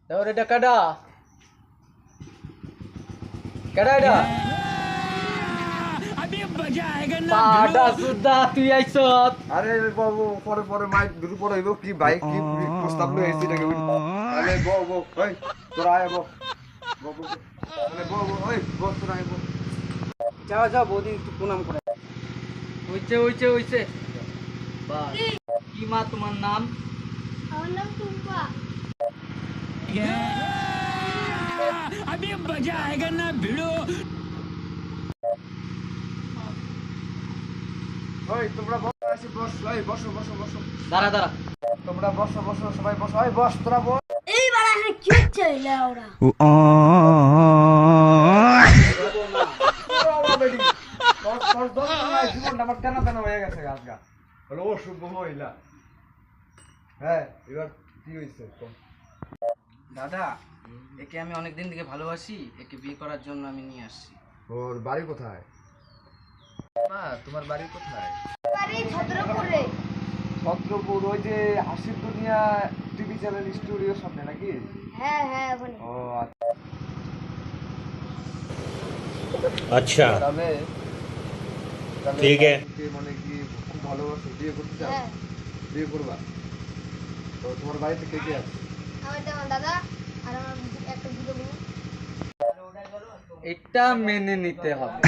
দাও রে কাডা কাডা এটা अभी मजा आएगा ना পাডা সুদা তুই আইছত আরে বাবু পরে পরে মাইক দুটো পরে হইব কি ভাই কি প্রস্তাব লই আইছি এটাকে আরে গো গো ওই তোরা আয় গো গো গো আরে গো গো ওই গো তোরা আয় গো যাও যাও বৌদি একটু প্রণাম করে হইছে বাস কি মা তোমার নাম আমার নাম টুম্পা। अभी मजा आएगा ना भिड़ो ওই তোমরা বসো আসি বস ওই বসো বসো বসো দাঁড়া দাঁড়া তোমরা বসো বসো সবাই বসো ওই বস তোরা বস এইবার এখানে কি হচ্ছে ওরা? জীবনটা আমার টানা টানা হয়ে গেছে আজকা বলো ও শুভ মহিলা হ্যাঁ এবার কি হয়েছে দাদা একে আমি অনেকদিন থেকে ভালোবাসি, একে বিয়ে করার জন্য আমি নিয়ে আসছি। ওর বাড়ি কোথায় মা তোমার বাড়ি কোথায় বাড়ি ছত্রপুরে। ছত্রপুর ওই যে হাসির দুনিয়া টিভি চ্যানেল স্টুডিওর সামনে নাকি হ্যাঁ হ্যাঁ ওখানে। ও अच्छा তাহলে ठीक है মানে কি খুব ভালোবাসো বিয়ে করতে চাও হ্যাঁ বিয়ে করবা তো তোমার বাড়িতে কে কে আছে আমার দাদা আর আমার একটা দুটো বোন। এটা মেনে নিতে হবে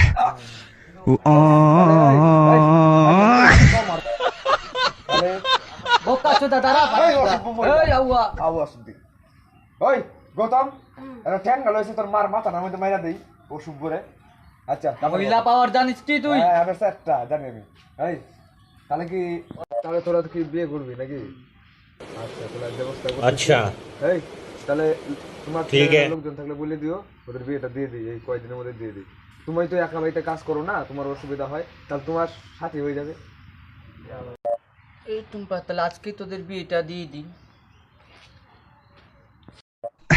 আরে বোকা চোদা দাঁড়া এই অসভ্য মহিলা। এই আউয়া আওয়াজ দি ওই গৌতম এটা ঠ্যাং গেল তোর মার মাথা না মধ্যে মাইরা দেই ও শুভরে আচ্ছা মহিলা পাওয়ার জানিস কি তুই হ্যাঁ আমি সেটটা জানি আমি এই তাহলে কি তাহলে তোরা কি বিয়ে করবি নাকি আচ্ছা তাহলে ব্যবস্থা করতে अच्छा এই তাহলে তোমার ঠিক আছে। লোকজন থাকলে বলে দিও ওদের বিয়েটা দিয়ে দিই এই কয়েকদিনের মধ্যে দিয়ে দিই তুমি তো একা বাড়িতে কাজ করো না তোমার অসুবিধা হয় তাহলে তোমার সাথে হয়ে যাবে এই টুম্পা তাহলে আজকে তোদের বিয়েটা দিয়ে দিই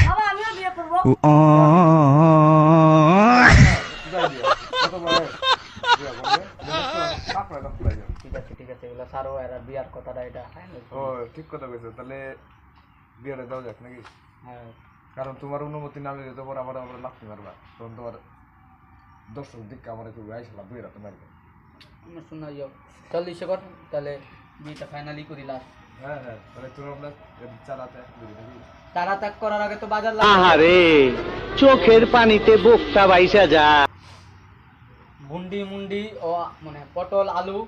বাবা আমিও বিয়ে করবো। বুঝাই দিও কত বলে বিয়ে করবে কাকড়া কাকড়া যাও ঠিক আছে এগুলো সারো এরা বিয়ার কথাটা এটা ও ঠিক কথা কইছো তাহলে বিয়েটা দাও যাক নাকি হ্যাঁ কারণ তোমার অনুমতি না নিলে তো পর আবার আমরা লাগতে পারবা তখন তোমার দর্শক দিক আমার একটু আইসলাম বিয়েটা তোমার আমরা শোনা যাও চল ইসে কর তাহলে বিয়েটা ফাইনালি করি লাস্ট হ্যাঁ হ্যাঁ তাহলে তোর আমরা চালাতে দিবি নাকি তারা ত্যাগ করার আগে তো বাজার লাগে আহারে চোখের পানিতে বোকটা বাইসা যা ভুন্ডি মুন্ডি ও মানে পটল আলু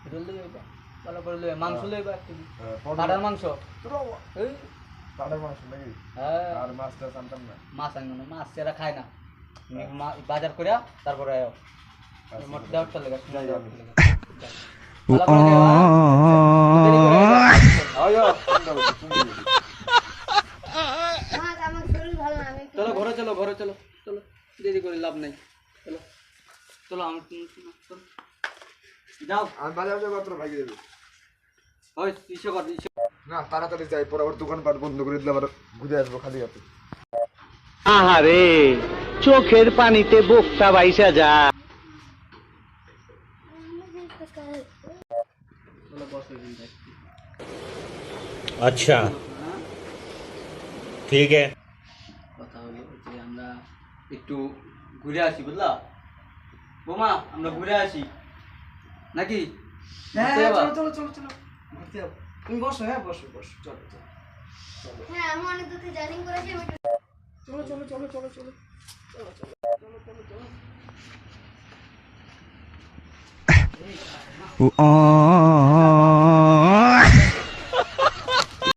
এটা লইবা ভালো করে লইবা মাংস লইবা একটু পাড়ার মাংস এই পাড়ার মাংস নাকি হ্যাঁ আর মাছটা জানতাম না মাছ আনবো না মাছ এরা খায় না তুমি বাজার করিয়া তারপরে আয়ো মোট দেওয়ার চলে গেছে যাই আমি। ভালো করে দিও, হ্যাঁ? দেরি করে আইবা। আয়ো তুমি মা আমার শরীর ভালো না আমি একটু- চলো ঘরে চলো দেরি করে লাভ নাই চলো চলো আমি চলো। যাও আর বাজার যাবো তোর ভাগিয়ে দেবে ওই ইসে কর ইসে না তাড়াতাড়ি যাই পরে আবার দোকানপাট বন্ধ করে দিলে আবার ঘুরে আসবো খালি হাতে আহারে চোখের পানিতে বোকটা বাইসা যা চলো বসো এখানটায়। अच्छा হ্যাঁ ठीक है কথা হলো যে আমরা একটু ঘুরে আসি বুঝলা বোমা আমরা ঘুরে আসি নাকি ঘুরতে যাবা? তুমি বসো, হ্যাঁ বসো বসো, চলো চলো হ্যাঁ আমি অনেক দূর থেকে জার্নি করেছি আমি একটু- ও